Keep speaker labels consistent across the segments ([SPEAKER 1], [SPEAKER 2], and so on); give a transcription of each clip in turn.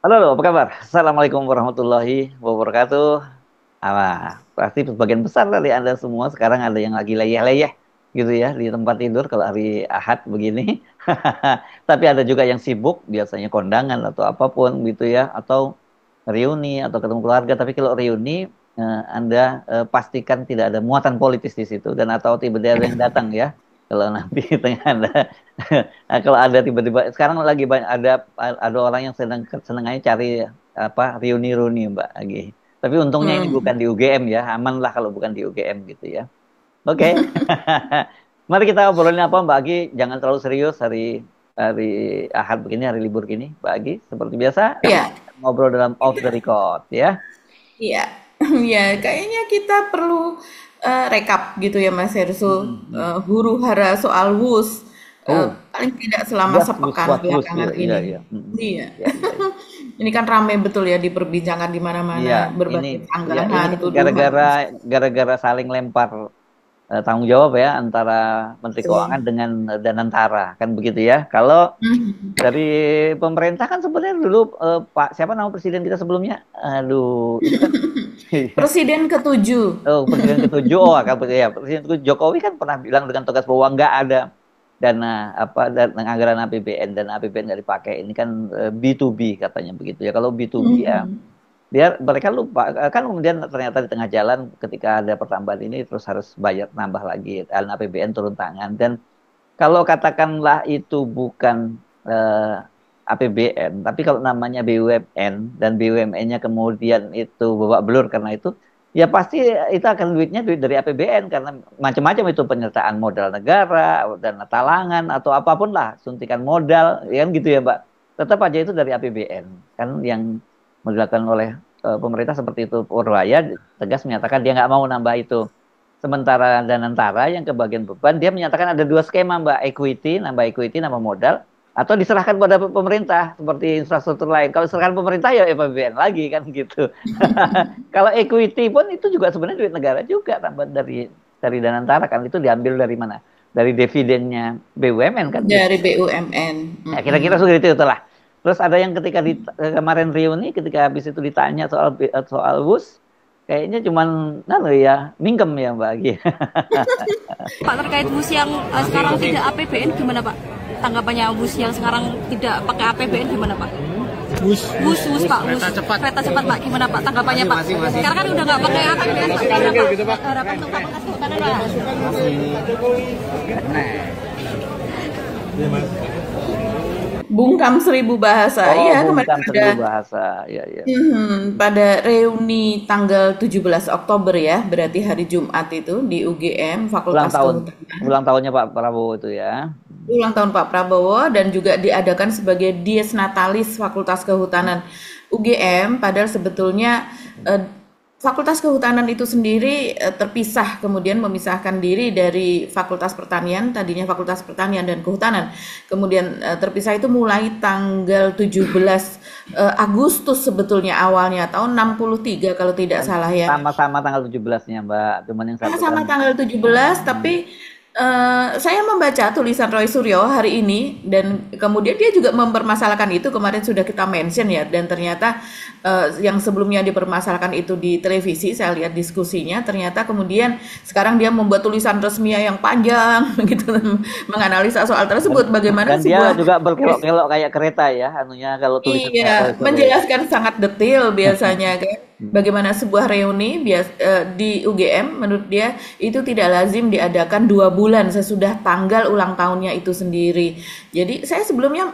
[SPEAKER 1] Halo, halo, apa kabar? Assalamualaikum warahmatullahi wabarakatuh. Pasti sebagian besar dari Anda semua sekarang ada yang lagi leyeh-leyeh gitu ya di tempat tidur kalau hari Ahad begini. Tapi ada juga yang sibuk, biasanya kondangan atau apapun gitu ya, atau reuni atau ketemu keluarga. Tapi kalau reuni, Anda pastikan tidak ada muatan politis di situ dan atau tiba-tiba ada yang datang ya. Kalau nanti tengah Anda Nah, kalau ada tiba-tiba sekarang lagi banyak ada orang yang seneng aja cari apa reuni-reuni Mbak lagi. Tapi untungnya ini
[SPEAKER 2] Hmm.
[SPEAKER 1] bukan di UGM ya, aman lah kalau bukan di UGM gitu ya. Oke. Mari kita obrolin apa Mbak Agi? Jangan terlalu serius hari hari Ahad begini, hari libur gini, Mbak Agi. Seperti biasa
[SPEAKER 2] Ya,
[SPEAKER 1] ngobrol dalam off the record ya.
[SPEAKER 2] iya, ya, kayaknya kita perlu rekap gitu ya Mas Hersul,
[SPEAKER 1] Mm, mm.
[SPEAKER 2] huru hara soal WUS,
[SPEAKER 1] Oh,
[SPEAKER 2] paling tidak selama
[SPEAKER 1] was was
[SPEAKER 2] sepekan
[SPEAKER 1] was was
[SPEAKER 2] belakangan
[SPEAKER 1] ya, iya
[SPEAKER 2] ini.
[SPEAKER 1] iya. Mm, mm.
[SPEAKER 2] Iya,
[SPEAKER 1] Iya iya iya.
[SPEAKER 2] ini kan ramai betul ya diperbincangkan di
[SPEAKER 1] Iya,
[SPEAKER 2] mana-mana,
[SPEAKER 1] ini
[SPEAKER 2] berbagai
[SPEAKER 1] ya ini
[SPEAKER 2] sanggahan, tuduhan.
[SPEAKER 1] gara-gara saling lempar tanggung jawab ya antara Menteri Keuangan
[SPEAKER 2] Betul.
[SPEAKER 1] dengan Danantara kan begitu ya. Kalau
[SPEAKER 2] Mhm.
[SPEAKER 1] dari pemerintah kan sebenarnya dulu Pak siapa nama presiden kita sebelumnya? Aduh, itu kan
[SPEAKER 2] Presiden ketujuh.
[SPEAKER 1] oh, presiden ketujuh oh kan ya presiden ketujuh Jokowi kan pernah bilang dengan tegas bahwa nggak ada dana apa dan anggaran APBN dan APBN nggak dipakai ini kan B2B katanya begitu ya. Kalau B2B ya
[SPEAKER 2] Mhm.
[SPEAKER 1] dia mereka lupa kan kemudian ternyata di tengah jalan ketika ada pertambahan ini terus harus bayar nambah lagi dan APBN turun tangan dan kalau katakanlah itu bukan APBN tapi kalau namanya BUMN dan BUMN-nya kemudian itu babak belur karena itu ya pasti itu akan duitnya duit dari APBN karena macam-macam itu penyertaan modal negara dana talangan atau apapun lah suntikan modal ya kan gitu ya Mbak tetap aja itu dari APBN kan yang dilakukan oleh pemerintah seperti itu Purwaya tegas menyatakan dia nggak mau nambah itu. Sementara Danantara yang kebagian beban dia menyatakan ada dua skema Mbak equity, nambah modal atau diserahkan pada pemerintah seperti infrastruktur lain. Kalau diserahkan pemerintah ya APBN lagi kan gitu. Kalau equity pun itu juga sebenarnya duit negara juga tambah dari Danantara kan itu diambil dari mana? Dari dividennya BUMN kan gitu.
[SPEAKER 2] Dari BUMN.
[SPEAKER 1] Ya, kira-kira
[SPEAKER 2] Mhm.
[SPEAKER 1] seperti itu lah. Terus ada yang ketika kemarin reuni, ketika habis itu ditanya soal WUS, kayaknya cuman ya mingkem ya Mbak Agi.
[SPEAKER 3] Pak, terkait bus yang sekarang tidak APBN gimana Pak? Tanggapannya bus yang sekarang tidak pakai APBN gimana Pak?
[SPEAKER 4] Bus,
[SPEAKER 3] Bus Pak, bus
[SPEAKER 4] kereta cepat.
[SPEAKER 3] kereta cepat Pak, gimana Pak? Tanggapannya Pak? Sekarang kan udah nggak pakai APBN Pak, gimana Pak?
[SPEAKER 4] Gitu, Pak.
[SPEAKER 3] Harapan untuk Pak Kehutanan Pak.
[SPEAKER 2] Bungkam seribu bahasa.
[SPEAKER 1] Oh,
[SPEAKER 2] Iya, kemarin
[SPEAKER 1] bungkam
[SPEAKER 2] ada.
[SPEAKER 1] seribu bahasa. Ya, ya.
[SPEAKER 2] Pada reuni tanggal 17 Oktober ya, berarti hari Jumat itu di UGM
[SPEAKER 1] Ulang
[SPEAKER 2] Fakultas
[SPEAKER 1] tahun.
[SPEAKER 2] Kehutanan.
[SPEAKER 1] Ulang tahunnya Pak Prabowo itu ya.
[SPEAKER 2] Ulang tahun Pak Prabowo dan juga diadakan sebagai Dies Natalis Fakultas Kehutanan UGM, padahal sebetulnya eh, Fakultas Kehutanan itu sendiri terpisah, kemudian memisahkan diri dari Fakultas Pertanian, tadinya Fakultas Pertanian dan Kehutanan. Kemudian terpisah itu mulai tanggal 17 Agustus sebetulnya awalnya tahun 63 kalau tidak
[SPEAKER 1] Kan
[SPEAKER 2] salah ya.
[SPEAKER 1] sama-sama tanggal 17-nya Mbak. Cuman yang satu kan
[SPEAKER 2] Sama-sama tanggal 17,
[SPEAKER 1] hmm,
[SPEAKER 2] tapi saya membaca tulisan Roy Suryo hari ini dan kemudian dia juga mempermasalahkan itu kemarin sudah kita mention ya dan ternyata yang sebelumnya dipermasalahkan itu di televisi saya lihat diskusinya ternyata kemudian sekarang dia membuat tulisan resmi yang panjang gitu menganalisa soal
[SPEAKER 1] dan,
[SPEAKER 2] tersebut bagaimana
[SPEAKER 1] dan dia
[SPEAKER 2] sebuah.
[SPEAKER 1] juga berkelok-kelok kayak kereta ya, anunya kalau tulisannya Roy
[SPEAKER 2] Iya,
[SPEAKER 1] Suryo ya.
[SPEAKER 2] menjelaskan sangat detail biasanya kan. Bagaimana sebuah reuni di UGM menurut dia itu tidak lazim diadakan 2 bulan sesudah tanggal ulang tahunnya itu sendiri. Jadi saya sebelumnya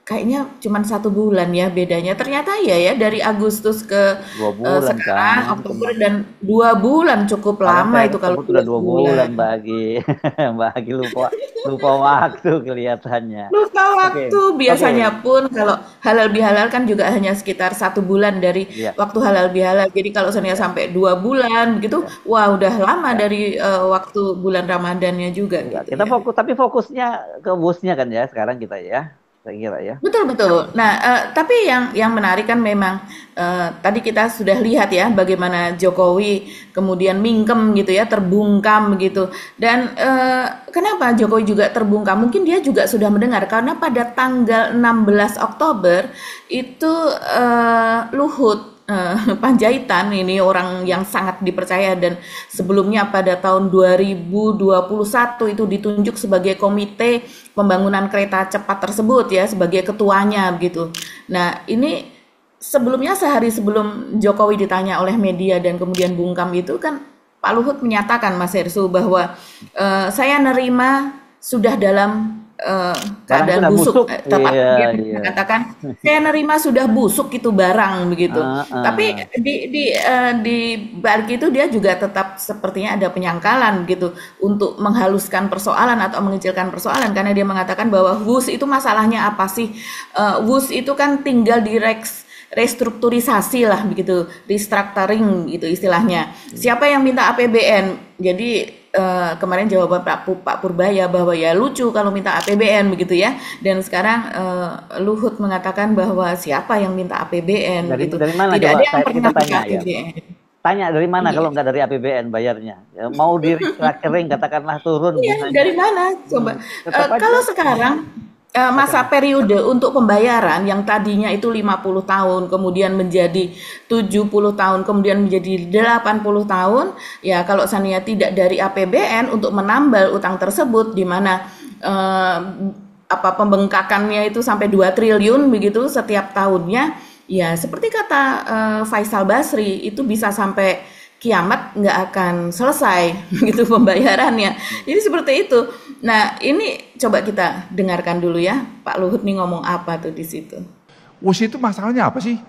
[SPEAKER 2] kayaknya cuma 1 bulan ya bedanya. Ternyata ya dari Agustus ke
[SPEAKER 1] 2 bulan kan.
[SPEAKER 2] sekarang Oktober dan 2 bulan cukup
[SPEAKER 1] Kemarin
[SPEAKER 2] lama
[SPEAKER 1] saya
[SPEAKER 2] itu kalau
[SPEAKER 1] sebut
[SPEAKER 2] dua
[SPEAKER 1] udah 2 bulan
[SPEAKER 2] bulan.
[SPEAKER 1] bagi bagi lupa lupa waktu kelihatannya.
[SPEAKER 2] Lupa
[SPEAKER 1] Oke,
[SPEAKER 2] waktu
[SPEAKER 1] oke,
[SPEAKER 2] biasanya pun kalau halal bihalal kan juga hanya sekitar 1 bulan dari
[SPEAKER 1] ya,
[SPEAKER 2] waktu halal bihalal. Jadi kalau misalnya
[SPEAKER 1] ya,
[SPEAKER 2] sampai 2 bulan begitu,
[SPEAKER 1] ya,
[SPEAKER 2] wah udah lama
[SPEAKER 1] ya.
[SPEAKER 2] dari waktu bulan Ramadannya juga
[SPEAKER 1] Ya,
[SPEAKER 2] gitu
[SPEAKER 1] kita
[SPEAKER 2] ya.
[SPEAKER 1] fokus tapi fokusnya ke busnya kan ya sekarang kita ya. saya kira ya.
[SPEAKER 2] Betul betul. Nah, tapi yang menarik kan memang tadi kita sudah lihat ya bagaimana Jokowi kemudian mingkem gitu ya, terbungkam gitu. Dan kenapa Jokowi juga terbungkam? Mungkin dia juga sudah mendengar karena pada tanggal 16 Oktober itu Luhut Panjaitan, ini orang yang sangat dipercaya dan sebelumnya pada tahun 2021 itu ditunjuk sebagai komite pembangunan kereta cepat tersebut ya, sebagai ketuanya begitu. Nah, ini sebelumnya sehari sebelum Jokowi ditanya oleh media dan kemudian bungkam itu kan Pak Luhut menyatakan, Mas Hersu, bahwa saya nerima sudah dalam keadaan busuk, tepat dia katakan saya nerima sudah busuk itu barang begitu. Tapi di balik itu dia juga tetap sepertinya ada penyangkalan gitu untuk menghaluskan persoalan atau mengecilkan persoalan, karena dia mengatakan bahwa WUS itu masalahnya apa sih? WUS itu kan tinggal restrukturisasi lah begitu, restructuring gitu istilahnya. Siapa yang minta APBN? Jadi kemarin jawaban Pak Purbaya bahwa ya lucu kalau minta APBN begitu ya, dan sekarang Luhut mengatakan bahwa siapa yang minta APBN gitu.
[SPEAKER 1] Dari mana?
[SPEAKER 2] Tidak ada yang pernah
[SPEAKER 1] tanya,
[SPEAKER 2] APBN.
[SPEAKER 1] Tanya dari mana kalau nggak dari APBN bayarnya? Ya, mau di restructuring katakanlah turun.
[SPEAKER 2] Iya, dari mana coba? Kalau sekarang masa periode untuk pembayaran yang tadinya itu 50 tahun, kemudian menjadi 70 tahun, kemudian menjadi 80 tahun, ya kalau seandainya tidak dari APBN untuk menambal utang tersebut, di mana pembengkakannya itu sampai 2 triliun begitu setiap tahunnya, ya seperti kata Faisal Basri, itu bisa sampai kiamat nggak akan selesai begitu pembayarannya. Jadi seperti itu. Nah, ini coba kita dengarkan dulu ya, Pak Luhut nih ngomong apa tuh di situ.
[SPEAKER 4] WUS itu masalahnya apa sih?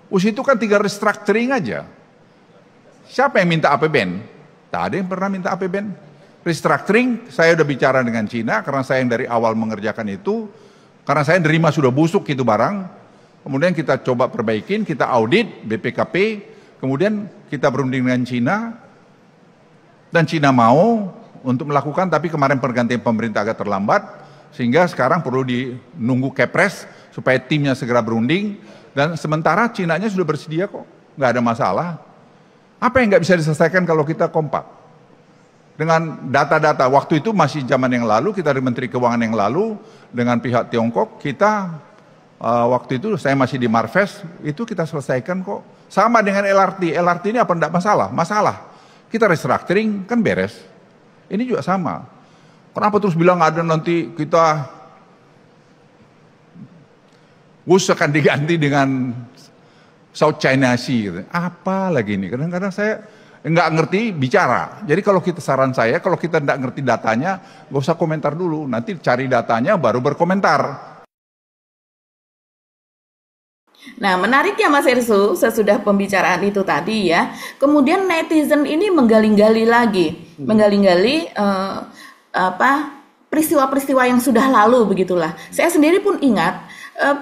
[SPEAKER 4] WUS itu kan tinggal restructuring aja. Siapa yang minta APBN? Tak ada yang pernah minta APBN. Restructuring, saya udah bicara dengan Cina karena saya yang dari awal mengerjakan itu, karena saya nerima sudah busuk itu barang. Kemudian kita coba perbaikin, kita audit BPKP, kemudian kita berunding dengan Cina, dan Cina mau untuk melakukan, tapi kemarin pergantian pemerintah agak terlambat, sehingga sekarang perlu nunggu Kepres supaya timnya segera berunding, dan sementara Cinanya sudah bersedia kok, nggak ada masalah. Apa yang nggak bisa diselesaikan kalau kita kompak? Dengan data-data, waktu itu masih zaman yang lalu, kita dari Menteri Keuangan yang lalu, dengan pihak Tiongkok, kita waktu itu saya masih di Marves, itu kita selesaikan kok. Sama dengan LRT ini apa enggak masalah? Masalah. Kita restructuring kan beres. Ini juga sama. Kenapa terus bilang ada nanti kita WUS akan diganti dengan South China Sea? Apa lagi ini? Kadang-kadang saya nggak ngerti bicara. Jadi kalau kita saran saya, kalau kita nggak ngerti datanya, nggak usah komentar dulu. Nanti cari datanya baru berkomentar.
[SPEAKER 2] Nah, menariknya Mas Hersu, sesudah pembicaraan itu tadi ya, kemudian netizen ini menggali-gali lagi, menggali-gali peristiwa-peristiwa yang sudah lalu begitulah. Saya sendiri pun ingat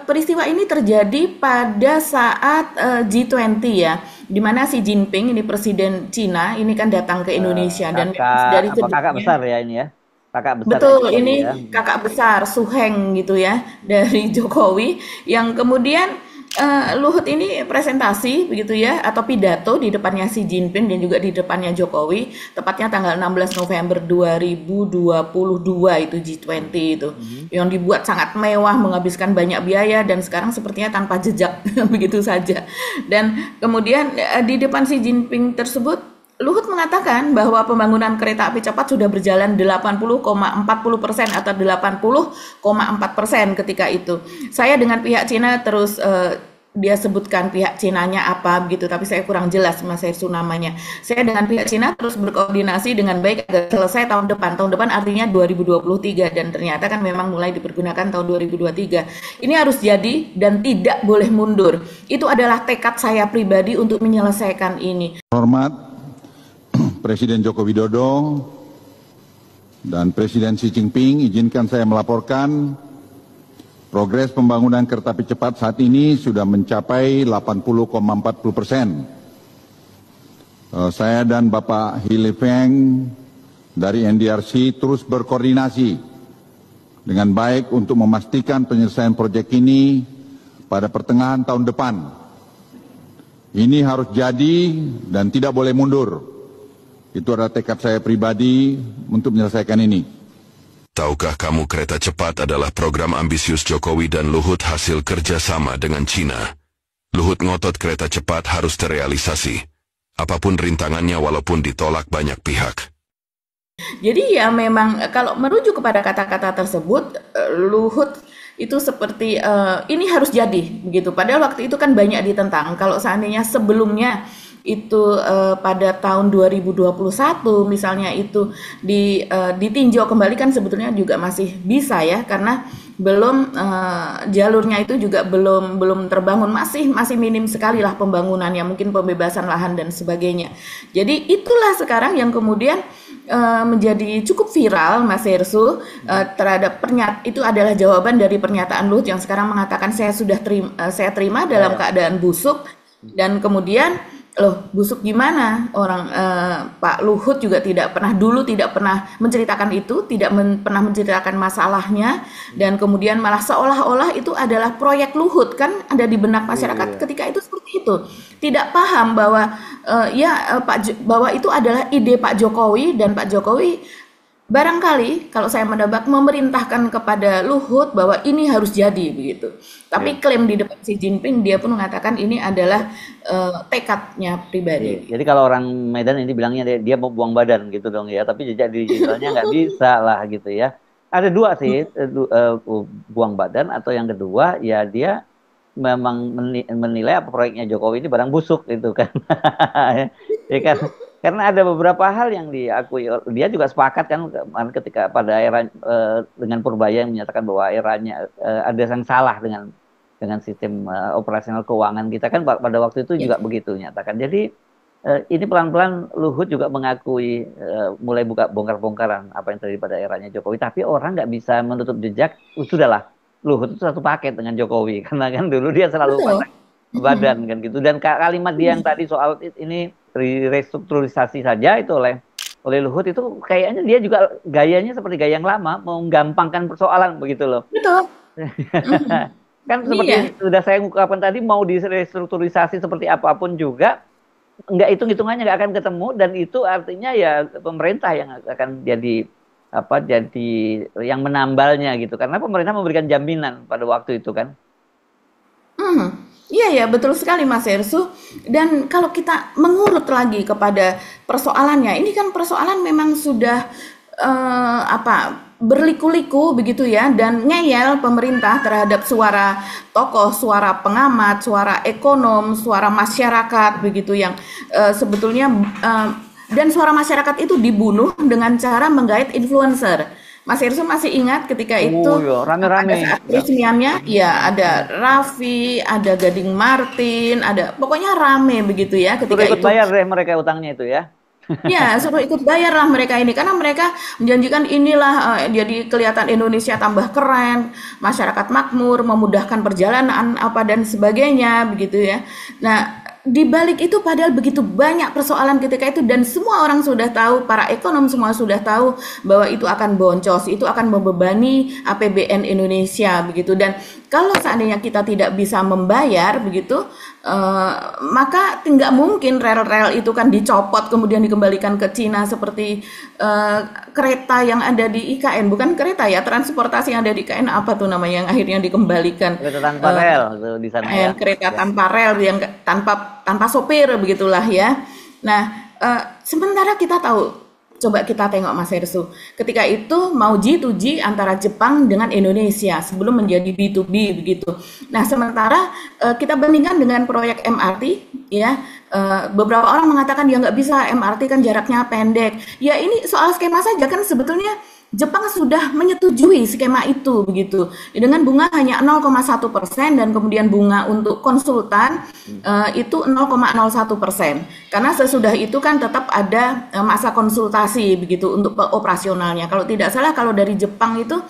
[SPEAKER 2] peristiwa ini terjadi pada saat G20 ya, di mana Xi Jinping ini presiden Cina ini kan datang ke Indonesia dan dari
[SPEAKER 1] kakak besar ya ini ya. Kakak besar.
[SPEAKER 2] Betul, ini ya. Kakak besar Suheng gitu ya dari Jokowi yang kemudian Luhut ini presentasi begitu ya, atau pidato di depannya Xi Jinping dan juga di depannya Jokowi, tepatnya tanggal 16 November 2022 itu G20 itu, yang dibuat sangat mewah, menghabiskan banyak biaya dan sekarang sepertinya tanpa jejak begitu saja. Dan kemudian di depan Xi Jinping tersebut Luhut mengatakan bahwa pembangunan kereta api cepat sudah berjalan 80,40% atau 80,4% ketika itu. Saya dengan pihak Cina terus dia sebutkan pihak Cinanya apa begitu, tapi saya kurang jelas Mas Hersu namanya. Saya dengan pihak Cina terus berkoordinasi dengan baik agar selesai tahun depan. Tahun depan artinya 2023 dan ternyata kan memang mulai dipergunakan tahun 2023. Ini harus jadi dan tidak boleh mundur. Itu adalah tekad saya pribadi untuk menyelesaikan ini.
[SPEAKER 5] Hormat Presiden Joko Widodo dan Presiden Xi Jinping, izinkan saya melaporkan progres pembangunan kereta api cepat saat ini sudah mencapai 80,40%. Saya dan Bapak He Lifeng dari NDRC terus berkoordinasi dengan baik untuk memastikan penyelesaian proyek ini pada pertengahan tahun depan. Ini harus jadi dan tidak boleh mundur. Itu adalah tekad saya pribadi untuk menyelesaikan ini.
[SPEAKER 6] Tahukah kamu kereta cepat adalah program ambisius Jokowi dan Luhut hasil kerjasama dengan Cina? Luhut ngotot kereta cepat harus terrealisasi. Apapun rintangannya walaupun ditolak banyak pihak.
[SPEAKER 2] Jadi ya memang kalau merujuk kepada kata-kata tersebut, Luhut itu seperti ini harus jadi begitu. Padahal waktu itu kan banyak ditentang. Kalau seandainya sebelumnya itu pada tahun 2021 misalnya itu ditinjau kembali kan sebetulnya juga masih bisa ya, karena belum jalurnya itu juga belum terbangun, masih minim sekali lah pembangunannya, mungkin pembebasan lahan dan sebagainya. Jadi itulah sekarang yang kemudian menjadi cukup viral, Mas Hersu, terhadap itu adalah jawaban dari pernyataan Luhut yang sekarang mengatakan saya terima dalam keadaan busuk, dan kemudian loh, busuk gimana? Orang Pak Luhut juga tidak pernah menceritakan itu, pernah menceritakan masalahnya, dan kemudian malah seolah-olah itu adalah proyek Luhut, kan ada di benak masyarakat ketika itu seperti itu. Tidak paham bahwa bahwa itu adalah ide Pak Jokowi, dan Pak Jokowi barangkali kalau saya menebak memerintahkan kepada Luhut bahwa ini harus jadi begitu. Tapi klaim di depan Xi Jinping dia pun mengatakan ini adalah tekadnya pribadi.
[SPEAKER 1] Jadi kalau orang Medan ini bilangnya dia mau buang badan gitu dong ya, tapi jejak digitalnya nggak bisa lah gitu ya. Ada dua sih, buang badan, atau yang kedua ya dia memang menilai apa proyeknya Jokowi ini barang busuk gitu kan. Ya kan. Karena ada beberapa hal yang diakui, dia juga sepakat kan ketika pada era dengan Purbaya yang menyatakan bahwa eranya ada yang salah dengan sistem operasional keuangan kita kan pada waktu itu juga begitu nyatakan. Jadi ini pelan-pelan Luhut juga mengakui mulai bongkar-bongkaran apa yang terjadi pada eranya Jokowi, tapi orang nggak bisa menutup jejak. Sudahlah, Luhut itu satu paket dengan Jokowi karena kan dulu dia selalu pasang badan kan gitu, dan kalimat dia yang tadi soal ini restrukturisasi saja itu oleh Luhut itu kayaknya dia juga gayanya seperti gaya yang lama, menggampangkan persoalan begitu loh. Betul. Kan seperti sudah saya ungkapkan tadi, mau direstrukturisasi seperti apapun juga nggak hitung-hitungannya nggak akan ketemu, dan itu artinya ya pemerintah yang akan jadi yang menambalnya gitu, karena pemerintah memberikan jaminan pada waktu itu kan.
[SPEAKER 2] Iya ya, betul sekali Mas Hersu. Dan kalau kita mengurut lagi kepada persoalannya, ini kan persoalan memang sudah berliku-liku begitu ya, dan ngeyel pemerintah terhadap suara tokoh, suara pengamat, suara ekonom, suara masyarakat begitu yang sebetulnya dan suara masyarakat itu dibunuh dengan cara menggait influencer. Mas Hersu masih ingat ketika itu
[SPEAKER 1] rame-rame
[SPEAKER 2] saat resmiannya ya ada Raffi, ada Gading Martin, ada pokoknya rame begitu ya ketika
[SPEAKER 1] ikut bayar deh mereka utangnya itu ya.
[SPEAKER 2] Ya, suruh ikut bayar lah mereka ini, karena mereka menjanjikan inilah jadi kelihatan Indonesia tambah keren, masyarakat makmur, memudahkan perjalanan apa dan sebagainya begitu ya. Nah, di balik itu padahal begitu banyak persoalan ketika itu, dan semua orang sudah tahu, para ekonom semua sudah tahu bahwa itu akan boncos, itu akan membebani APBN Indonesia begitu. Dan kalau seandainya kita tidak bisa membayar begitu, maka tidak mungkin rel-rel itu kan dicopot kemudian dikembalikan ke Cina seperti kereta yang ada di IKN, bukan kereta ya, transportasi yang ada di IKN apa tuh namanya yang akhirnya dikembalikan,
[SPEAKER 1] kereta tanpa rel di sana ya.
[SPEAKER 2] Kereta tanpa rel yang tanpa sopir begitulah ya. Nah, sementara kita tahu, coba kita tengok Mas Hersu, ketika itu mau G2G antara Jepang dengan Indonesia sebelum menjadi B2B begitu. Nah, sementara kita bandingkan dengan proyek MRT ya, beberapa orang mengatakan ya nggak bisa, MRT kan jaraknya pendek. Ya ini soal skema saja kan, sebetulnya Jepang sudah menyetujui skema itu begitu, dengan bunga hanya 0,1% dan kemudian bunga untuk konsultan itu 0,01%, karena sesudah itu kan tetap ada masa konsultasi begitu untuk operasionalnya. Kalau tidak salah kalau dari Jepang itu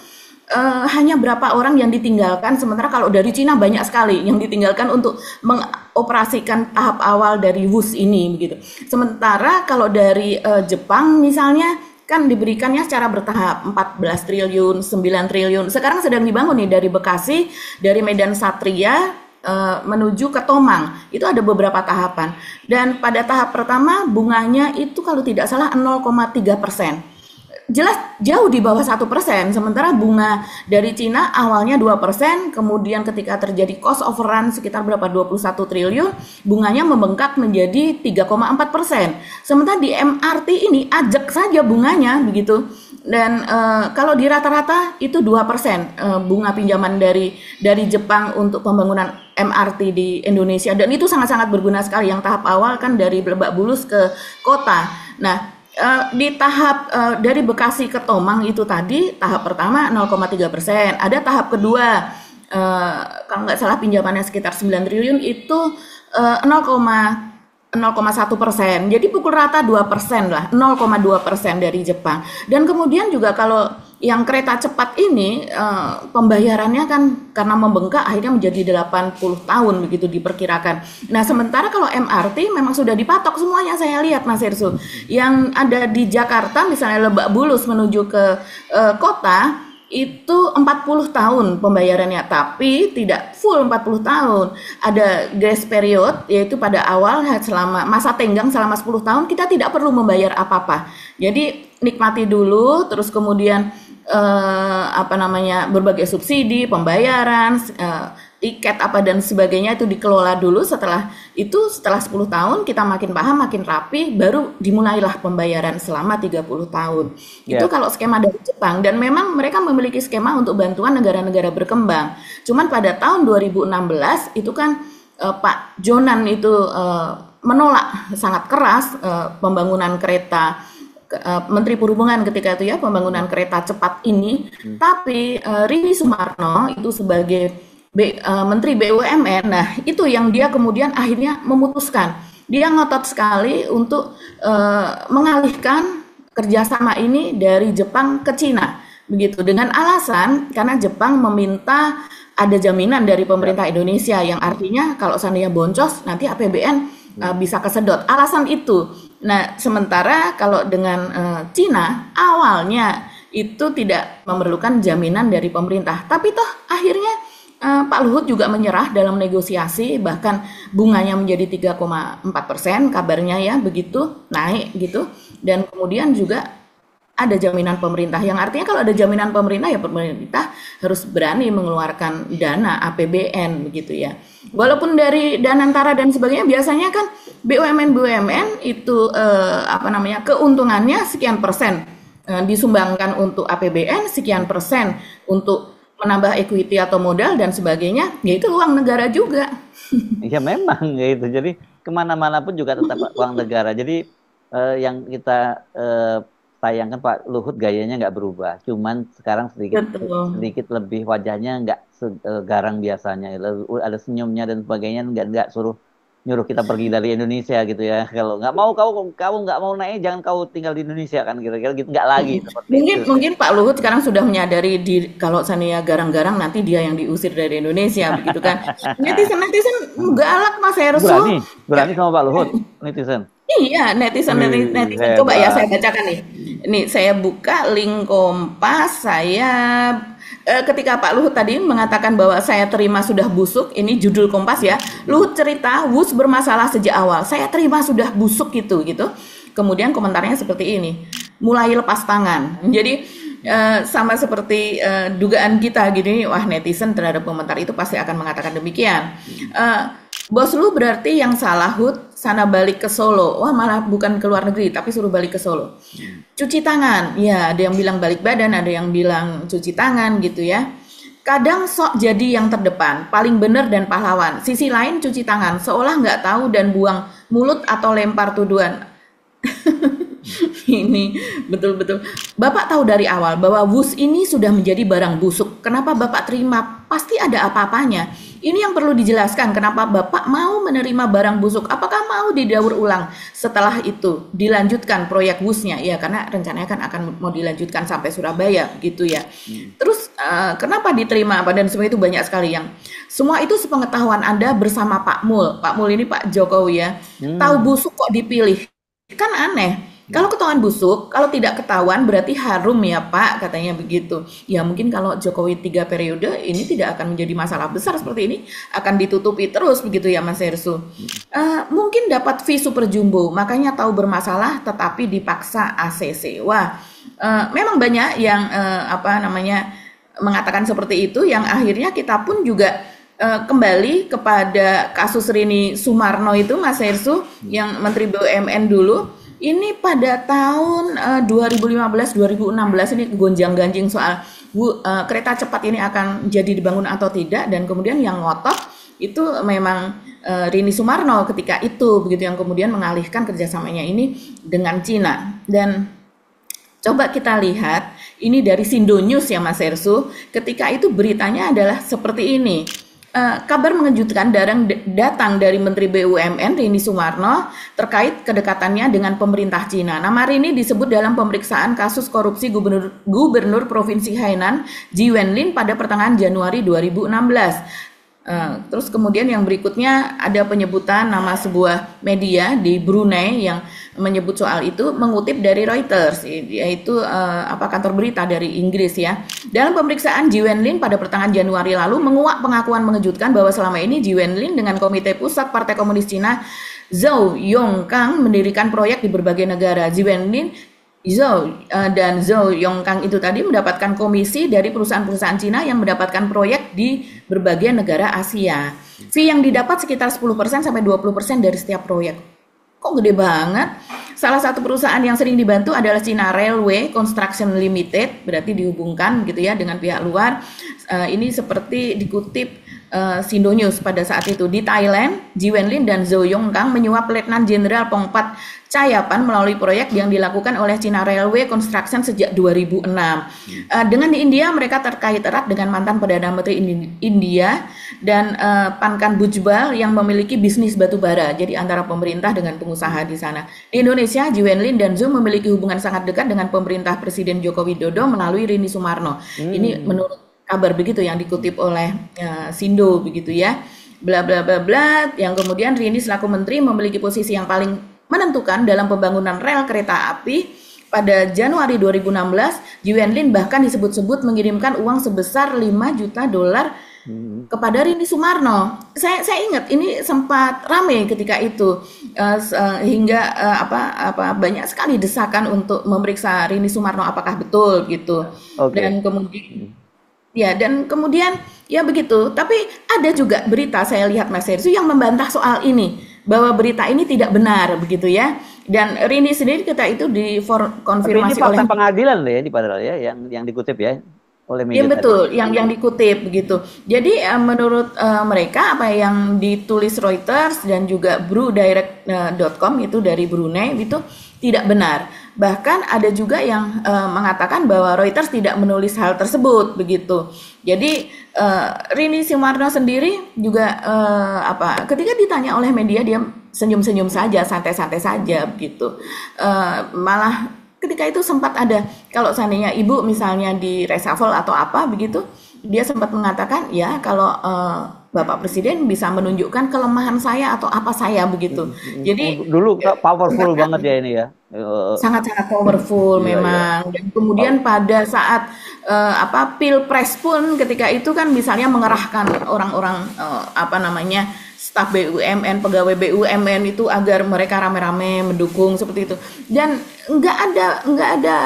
[SPEAKER 2] hanya berapa orang yang ditinggalkan, sementara kalau dari Cina banyak sekali yang ditinggalkan untuk mengoperasikan tahap awal dari WUS ini begitu. Sementara kalau dari Jepang misalnya kan diberikannya secara bertahap, 14 triliun, 9 triliun. Sekarang sedang dibangun nih dari Bekasi, dari Medan Satria menuju ke Tomang. Itu ada beberapa tahapan. Dan pada tahap pertama bunganya itu kalau tidak salah 0,3%. Jelas jauh di bawah 1%, sementara bunga dari Cina awalnya 2%, kemudian ketika terjadi cost overrun sekitar berapa 21 triliun, bunganya membengkak menjadi 3,4%. Sementara di MRT ini ajak saja bunganya begitu. Dan kalau di rata-rata itu 2% bunga pinjaman dari Jepang untuk pembangunan MRT di Indonesia, dan itu sangat-sangat berguna sekali. Yang tahap awal kan dari Lebak Bulus ke kota. Nah, di tahap dari Bekasi ke Tomang itu tadi tahap pertama 0,3%. Ada tahap kedua kalau nggak salah pinjamannya sekitar 9 triliun itu 0,1%. Jadi pukul rata 2% lah, 0,2% dari Jepang. Dan kemudian juga kalau yang kereta cepat ini pembayarannya kan karena membengkak akhirnya menjadi 80 tahun begitu diperkirakan. Nah, sementara kalau MRT memang sudah dipatok semuanya, saya lihat Mas Hersu. Yang ada di Jakarta misalnya Lebak Bulus menuju ke kota itu 40 tahun pembayarannya, tapi tidak full 40 tahun. Ada grace period, yaitu pada awal selama masa tenggang selama 10 tahun kita tidak perlu membayar apa-apa. Jadi nikmati dulu, terus kemudian berbagai subsidi, pembayaran, tiket apa dan sebagainya itu dikelola dulu. Setelah 10 tahun kita makin paham, makin rapi, baru dimulailah pembayaran selama 30 tahun. Itu kalau skema dari Jepang, dan memang mereka memiliki skema untuk bantuan negara-negara berkembang. Cuman pada tahun 2016 itu kan Pak Jonan itu menolak sangat keras pembangunan kereta, Menteri Perhubungan ketika itu ya, pembangunan kereta cepat ini. Tapi Rini Sumarno itu sebagai Menteri BUMN, nah itu yang dia kemudian akhirnya memutuskan. Dia ngotot sekali untuk mengalihkan kerjasama ini dari Jepang ke Cina, begitu, dengan alasan karena Jepang meminta ada jaminan dari pemerintah Indonesia, yang artinya kalau seandainya boncos nanti APBN bisa kesedot. Alasan itu. Nah, sementara kalau dengan Cina awalnya itu tidak memerlukan jaminan dari pemerintah, tapi toh akhirnya Pak Luhut juga menyerah dalam negosiasi, bahkan bunganya menjadi 3,4% kabarnya ya, begitu naik gitu. Dan kemudian juga ada jaminan pemerintah, yang artinya kalau ada jaminan pemerintah ya pemerintah harus berani mengeluarkan dana APBN begitu ya. Walaupun dari Danantara dan sebagainya biasanya kan BUMN itu keuntungannya sekian persen disumbangkan untuk APBN, sekian persen untuk menambah equity atau modal dan sebagainya, yaitu uang negara juga.
[SPEAKER 1] Ya memang gitu. Jadi kemana-mana pun juga tetap uang negara. Jadi yang kita sayangkan Pak Luhut gayanya nggak berubah. Cuman sekarang sedikit lebih wajahnya nggak garang biasanya. Ada senyumnya dan sebagainya, nggak nyuruh kita pergi dari Indonesia gitu ya. Kalau nggak mau kamu nggak mau naik, jangan kau tinggal di Indonesia kan, kira-kira gitu, nggak lagi.
[SPEAKER 2] Mungkin Pak Luhut sekarang sudah menyadari kalau Sania garang-garang nanti dia yang diusir dari Indonesia begitu kan. Netizen galak Mas Hersu.
[SPEAKER 1] Berani sama Pak Luhut netizen.
[SPEAKER 2] Iya, netizen. Coba ya saya bacakan nih. Ini saya buka link Kompas. Ketika Pak Luhut tadi mengatakan bahwa saya terima sudah busuk, ini judul Kompas ya. Luhut cerita WUS bermasalah sejak awal. Saya terima sudah busuk gitu. Kemudian komentarnya seperti ini. Mulai lepas tangan. Jadi sama seperti dugaan kita gini, wah netizen terhadap komentar itu pasti akan mengatakan demikian. Bos lu berarti yang salah Hut, sana balik ke Solo. Wah malah bukan ke luar negeri tapi suruh balik ke Solo. Cuci tangan, ya ada yang bilang balik badan, ada yang bilang cuci tangan gitu ya. Kadang sok jadi yang terdepan, paling benar dan pahlawan. Sisi lain cuci tangan, seolah nggak tahu dan buang mulut atau lempar tuduhan. Ini betul-betul. Bapak tahu dari awal bahwa WUS ini sudah menjadi barang busuk. Kenapa Bapak terima? Pasti ada apa-apanya. Ini yang perlu dijelaskan, kenapa Bapak mau menerima barang busuk. Apakah mau didaur ulang setelah itu dilanjutkan proyek WUS-nya? Ya, karena rencananya kan akan mau dilanjutkan sampai Surabaya gitu ya. Terus kenapa diterima? Dan semua itu banyak sekali yang semua itu sepengetahuan Anda bersama Pak Mul. Pak Mul ini Pak Jokowi ya. Tahu busuk kok dipilih. Kan aneh. Kalau ketahuan busuk, kalau tidak ketahuan berarti harum ya Pak, katanya begitu. Ya mungkin kalau Jokowi 3 periode ini tidak akan menjadi masalah besar seperti ini, akan ditutupi terus begitu ya Mas Hersu. Mungkin dapat fee super jumbo, makanya tahu bermasalah tetapi dipaksa ACC. Wah, memang banyak yang mengatakan seperti itu, yang akhirnya kita pun juga kembali kepada kasus Rini Sumarno itu Mas Hersu, yang Menteri BUMN dulu. Ini pada tahun 2015-2016 ini gonjang-ganjing soal kereta cepat ini akan jadi dibangun atau tidak, dan kemudian yang ngotot itu memang Rini Sumarno ketika itu begitu, yang kemudian mengalihkan kerjasamanya ini dengan Cina. Dan coba kita lihat ini dari Sindo News ya Mas Hersu, ketika itu beritanya adalah seperti ini. Kabar mengejutkan datang dari Menteri BUMN Rini Sumarno terkait kedekatannya dengan pemerintah Cina. Nama Rini disebut dalam pemeriksaan kasus korupsi Gubernur Provinsi Hainan Ji Wenlin pada pertengahan Januari 2016. Terus kemudian yang berikutnya ada penyebutan nama sebuah media di Brunei yang menyebut soal itu, mengutip dari Reuters, yaitu kantor berita dari Inggris ya. Dalam pemeriksaan Ji Wenlin pada pertengahan Januari lalu menguak pengakuan mengejutkan bahwa selama ini Ji Wenlin dengan Komite Pusat Partai Komunis Cina Zhou Yongkang mendirikan proyek di berbagai negara. Ji Wenlin dan Zhou Yongkang itu tadi mendapatkan komisi dari perusahaan-perusahaan Cina yang mendapatkan proyek di berbagai negara Asia. Fee yang didapat sekitar 10% sampai 20% dari setiap proyek. Kok gede banget? Salah satu perusahaan yang sering dibantu adalah China Railway Construction Limited, berarti dihubungkan gitu ya dengan pihak luar. Ini seperti dikutip Sindo News pada saat itu. Di Thailand, Ji Wenlin dan Zhou Yongkang menyuap Letnan Jenderal Pongpat Chayapan melalui proyek yang dilakukan oleh China Railway Construction sejak 2006. Dengan di India, mereka terkait erat dengan mantan Perdana Menteri India dan Pankaj Bhujbal yang memiliki bisnis batubara. Jadi antara pemerintah dengan pengusaha di sana. Di Indonesia, Ji Wenlin dan Zhou memiliki hubungan sangat dekat dengan pemerintah Presiden Joko Widodo melalui Rini Sumarno. Ini menurut kabar begitu yang dikutip oleh Sindo begitu ya. Bla bla bla bla. Yang kemudian Rini selaku menteri memiliki posisi yang paling menentukan dalam pembangunan rel kereta api. Pada Januari 2016, Ji Wenlin bahkan disebut-sebut mengirimkan uang sebesar 5 juta dolar kepada Rini Sumarno. Saya ingat ini sempat ramai ketika itu, hingga banyak sekali desakan untuk memeriksa Rini Sumarno apakah betul gitu. Okay. Dan kemudian ya begitu. Tapi ada juga berita saya lihat Mas Hersu yang membantah soal ini, bahwa berita ini tidak benar begitu ya. Dan Rini sendiri kita itu dikonfirmasi oleh
[SPEAKER 1] pengadilan ya, di padahal ya yang dikutip ya oleh media.
[SPEAKER 2] Iya betul, yang dikutip begitu. Jadi menurut mereka apa yang ditulis Reuters dan juga BruDirect.com itu dari Brunei itu tidak benar. Bahkan ada juga yang mengatakan bahwa Reuters tidak menulis hal tersebut begitu. Jadi Rini Sumarno sendiri juga ketika ditanya oleh media dia senyum-senyum saja, santai-santai saja begitu. Malah ketika itu sempat ada, kalau seandainya ibu misalnya di reshuffle atau apa begitu, dia sempat mengatakan ya kalau Bapak Presiden bisa menunjukkan kelemahan saya atau apa saya begitu. Jadi
[SPEAKER 1] dulu powerful banget ya ini ya.
[SPEAKER 2] Sangat-sangat powerful memang. Dan kemudian pada saat Pilpres pun ketika itu kan misalnya mengerahkan orang-orang staf BUMN, pegawai BUMN itu agar mereka rame-rame mendukung seperti itu. Dan nggak ada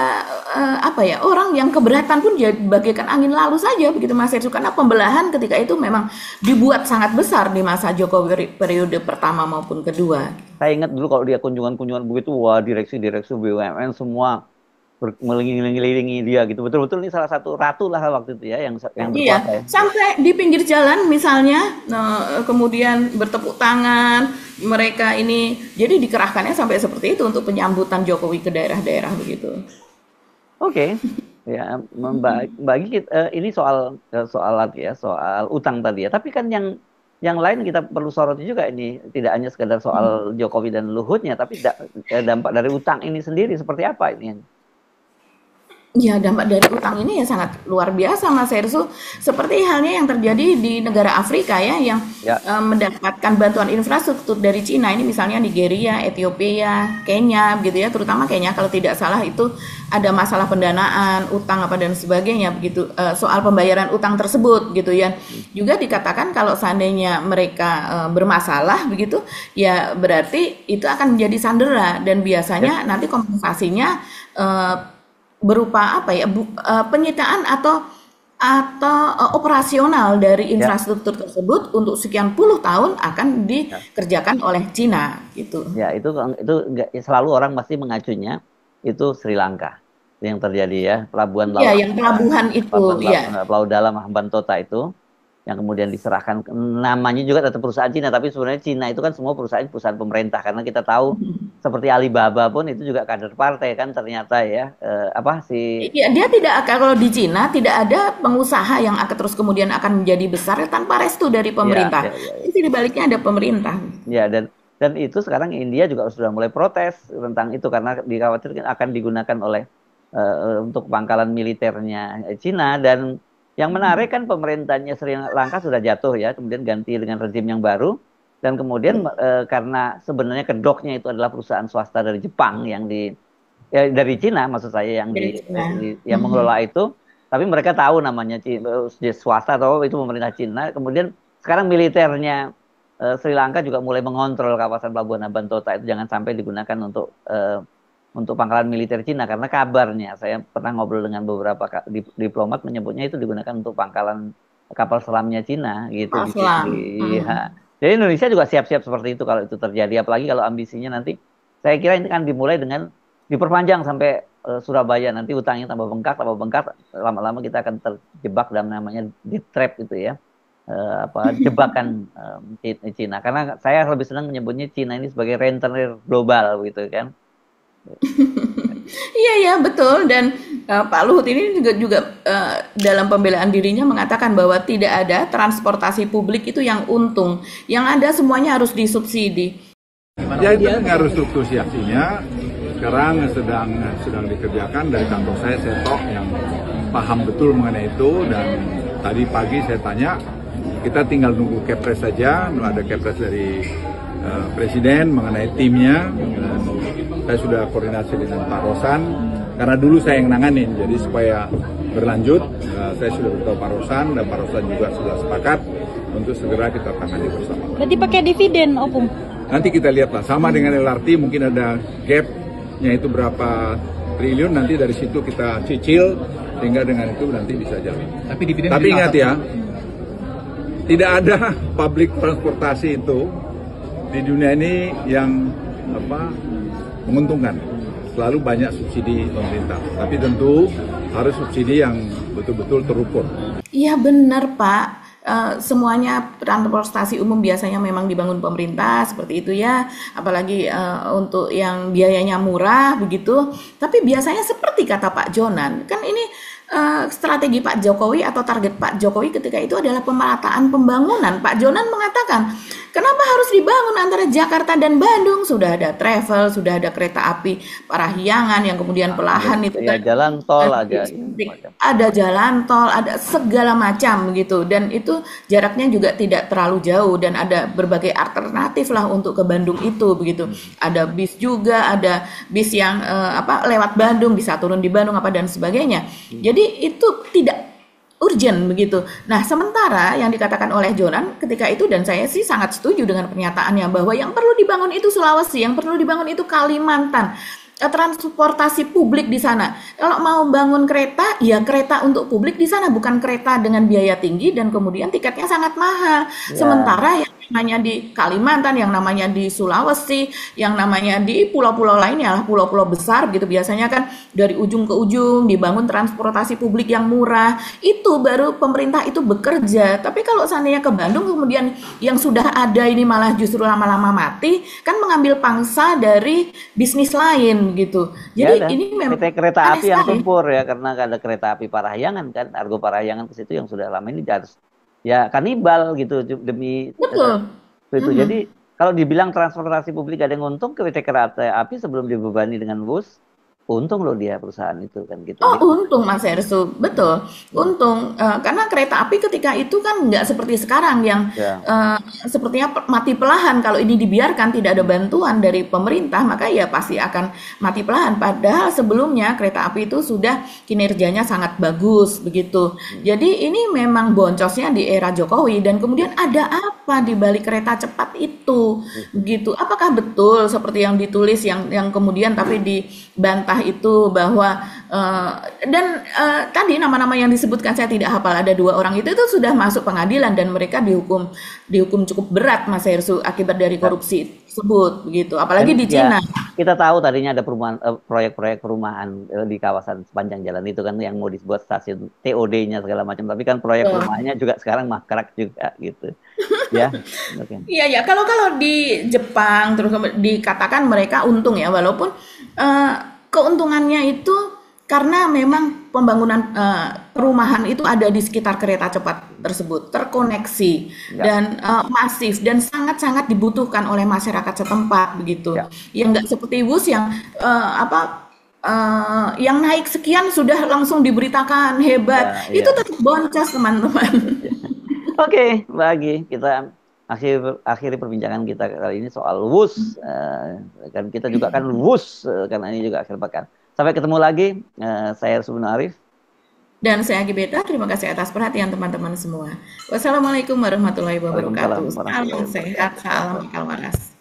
[SPEAKER 2] orang yang keberatan pun jadi bagaikan angin lalu saja begitu Mas Hersu, karena pembelahan ketika itu memang dibuat sangat besar di masa Jokowi periode pertama maupun kedua.
[SPEAKER 1] Saya ingat dulu kalau dia kunjungan-kunjungan begitu, wah direksi-direksi BUMN semua mengelilingi dia gitu. Betul-betul ini salah satu ratu lah waktu itu ya yang berkuasa ya.
[SPEAKER 2] Sampai di pinggir jalan misalnya kemudian bertepuk tangan mereka ini, jadi dikerahkannya sampai seperti itu untuk penyambutan Jokowi ke daerah-daerah begitu.
[SPEAKER 1] Oke. Ya, bagi kita, ini soal utang tadi ya. Tapi kan yang lain kita perlu soroti juga ini, tidak hanya sekedar soal Jokowi dan Luhutnya, tapi dampak dari utang ini sendiri seperti apa ini?
[SPEAKER 2] Ya, dampak dari utang ini ya sangat luar biasa, Mas Hersu. Seperti halnya yang terjadi di negara Afrika ya, yang
[SPEAKER 1] Ya,
[SPEAKER 2] mendapatkan bantuan infrastruktur dari Cina. Ini misalnya Nigeria, Ethiopia, Kenya, begitu ya. Terutama Kenya, kalau tidak salah itu ada masalah pendanaan, utang apa dan sebagainya, begitu. Soal pembayaran utang tersebut, gitu ya. Juga dikatakan kalau seandainya mereka bermasalah, begitu, ya berarti itu akan menjadi sandera dan biasanya
[SPEAKER 1] ya,
[SPEAKER 2] nanti kompensasinya eh, berupa apa ya penyitaan atau operasional dari
[SPEAKER 1] ya,
[SPEAKER 2] infrastruktur tersebut untuk sekian puluh tahun akan
[SPEAKER 1] ya.
[SPEAKER 2] dikerjakan oleh Cina gitu.
[SPEAKER 1] Ya, itu selalu orang pasti mengacunya itu Sri Lanka yang terjadi ya, pelabuhan
[SPEAKER 2] Iya,
[SPEAKER 1] laut
[SPEAKER 2] yang pelabuhan itu, ya.
[SPEAKER 1] Pelaut Dalam Hambantota itu yang kemudian diserahkan namanya juga tetap perusahaan Cina, tapi sebenarnya Cina itu kan semua perusahaan pemerintah, karena kita tahu seperti Alibaba pun itu juga kader partai kan ternyata ya, apa sih.
[SPEAKER 2] Iya, dia tidak akan, kalau di Cina tidak ada pengusaha yang akan terus kemudian akan menjadi besar tanpa restu dari
[SPEAKER 1] Ya,
[SPEAKER 2] pemerintah.
[SPEAKER 1] ya, ya, ya.
[SPEAKER 2] Di baliknya ada pemerintah.
[SPEAKER 1] Ya, dan itu sekarang India juga sudah mulai protes tentang itu karena dikhawatirkan akan digunakan oleh untuk pangkalan militernya Cina. Dan yang menarik kan pemerintahnya Sri Lanka sudah jatuh ya, kemudian ganti dengan rezim yang baru, dan kemudian karena sebenarnya kedoknya itu adalah perusahaan swasta dari Jepang yang dari Cina maksud saya yang
[SPEAKER 2] Dari Cina.
[SPEAKER 1] yang mengelola itu, tapi mereka tahu namanya swasta atau itu pemerintah Cina. Kemudian sekarang militernya Sri Lanka juga mulai mengontrol kawasan Pelabuhan Hambantota itu jangan sampai digunakan untuk pangkalan militer Cina, karena kabarnya saya pernah ngobrol dengan beberapa diplomat menyebutnya itu digunakan untuk pangkalan kapal selamnya Cina gitu
[SPEAKER 2] Kapal selam.
[SPEAKER 1] ya. Jadi Indonesia juga siap-siap seperti itu kalau itu terjadi, apalagi kalau ambisinya nanti saya kira ini kan dimulai dengan diperpanjang sampai Surabaya, nanti utangnya tambah bengkak, lama-lama kita akan terjebak dalam namanya debt trap itu ya. Jebakan Cina, karena saya lebih senang menyebutnya Cina ini sebagai rentenir global gitu kan.
[SPEAKER 2] Iya ya betul, dan Pak Luhut ini juga dalam pembelaan dirinya mengatakan bahwa tidak ada transportasi publik itu yang untung, yang ada semuanya harus disubsidi.
[SPEAKER 5] Ya itu dengan restrukturisasinya sekarang sedang dikerjakan dari kantor saya Seto yang paham betul mengenai itu, dan tadi pagi saya tanya, kita tinggal nunggu kepres saja, ada kepres dari Presiden mengenai timnya, dan saya sudah koordinasi dengan Pak Rosan, karena dulu saya yang nanganin, jadi supaya berlanjut, saya sudah beritahu Pak Rosan, dan Pak Rosan juga sudah sepakat untuk segera kita tangani bersama.
[SPEAKER 3] Berarti pakai dividen, Opung?
[SPEAKER 5] Nanti kita lihatlah, sama dengan LRT mungkin ada gapnya itu berapa triliun, nanti dari situ kita cicil, sehingga dengan itu nanti bisa jalan. Tapi ingat ya, tidak ada public transportasi itu di dunia ini yang menguntungkan. Selalu banyak subsidi pemerintah, tapi tentu harus subsidi yang betul-betul terukur.
[SPEAKER 2] Iya benar Pak. Semuanya transportasi umum biasanya memang dibangun pemerintah seperti itu ya, apalagi untuk yang biayanya murah begitu. Tapi biasanya seperti kata Pak Jonan, kan ini strategi Pak Jokowi atau target Pak Jokowi ketika itu adalah pemerataan pembangunan. Pak Jonan mengatakan, kenapa harus dibangun antara Jakarta dan Bandung? Sudah ada travel, sudah ada kereta api Parahyangan yang kemudian pelahan itu
[SPEAKER 1] ya,
[SPEAKER 2] kan.
[SPEAKER 1] jalan tol aja.
[SPEAKER 2] Ada jalan tol, ada segala macam gitu, dan itu jaraknya juga tidak terlalu jauh, dan ada berbagai alternatif lah untuk ke Bandung itu begitu. Ada bis juga, ada bis yang lewat Bandung bisa turun di Bandung apa dan sebagainya. Jadi itu tidak urgent begitu. Nah, sementara yang dikatakan oleh Jonan ketika itu, dan saya sih sangat setuju dengan pernyataannya bahwa yang perlu dibangun itu Sulawesi, yang perlu dibangun itu Kalimantan. Transportasi publik di sana. Kalau mau bangun kereta, ya kereta untuk publik di sana, bukan kereta dengan biaya tinggi dan kemudian tiketnya sangat mahal.
[SPEAKER 1] Ya.
[SPEAKER 2] Sementara yang namanya di Kalimantan, yang namanya di Sulawesi, yang namanya di pulau-pulau lainnya, pulau-pulau besar gitu, biasanya kan dari ujung ke ujung dibangun transportasi publik yang murah. Itu baru pemerintah itu bekerja. Tapi kalau seandainya ke Bandung kemudian yang sudah ada ini malah justru lama-lama mati, kan mengambil pangsa dari bisnis lain gitu. Jadi
[SPEAKER 1] Ya,
[SPEAKER 2] ini memang
[SPEAKER 1] PT kereta api yang
[SPEAKER 2] sekali.
[SPEAKER 1] tempur ya, karena ada kereta api Parahyangan kan, Argo Parahyangan ke situ yang sudah lama ini harus ya kanibal gitu demi
[SPEAKER 2] Betul.
[SPEAKER 1] itu. Jadi kalau dibilang transportasi publik ada yang untung, ke PT kereta api sebelum dibebani dengan bus untung loh dia perusahaan itu kan gitu.
[SPEAKER 2] Oh, untung Mas Hersu, betul. Untung karena kereta api ketika itu kan nggak seperti sekarang yang
[SPEAKER 1] Ya.
[SPEAKER 2] sepertinya mati pelahan. Kalau ini dibiarkan tidak ada bantuan dari pemerintah, maka ya pasti akan mati pelahan. Padahal sebelumnya kereta api itu sudah kinerjanya sangat bagus begitu. Jadi ini memang boncosnya di era Jokowi dan kemudian ada apa di balik kereta cepat itu begitu. Apakah betul seperti yang ditulis yang kemudian tapi dibantah itu bahwa dan tadi nama-nama yang disebutkan saya tidak hafal, ada 2 orang itu sudah masuk pengadilan dan mereka dihukum cukup berat Mas Hersu akibat dari korupsi tersebut begitu, apalagi
[SPEAKER 1] Dan
[SPEAKER 2] di
[SPEAKER 1] ya,
[SPEAKER 2] Cina.
[SPEAKER 1] kita tahu tadinya ada perumahan proyek-proyek perumahan di kawasan sepanjang jalan itu kan yang mau dibuat stasiun TOD-nya segala macam, tapi kan proyek perumahannya juga sekarang mangkrak juga gitu. Ya. Oke.
[SPEAKER 2] Iya ya, kalau di Jepang terus dikatakan mereka untung ya, walaupun keuntungannya itu karena memang pembangunan perumahan itu ada di sekitar kereta cepat tersebut, terkoneksi dan masif dan sangat-sangat dibutuhkan oleh masyarakat setempat begitu. Yang nggak seperti bus yang yang naik sekian sudah langsung diberitakan hebat, itu tetap boncos teman-teman.
[SPEAKER 1] Oke, Bagi kita akhiri perbincangan kita kali ini soal WUS. Kan kita juga kan WUS karena ini juga akhir pekan. Sampai ketemu lagi. Saya Hersu Arif.
[SPEAKER 2] Dan saya Gibeta. Terima kasih atas perhatian teman-teman semua. Wassalamualaikum warahmatullahi wabarakatuh. Salam sehat, salam akal waras.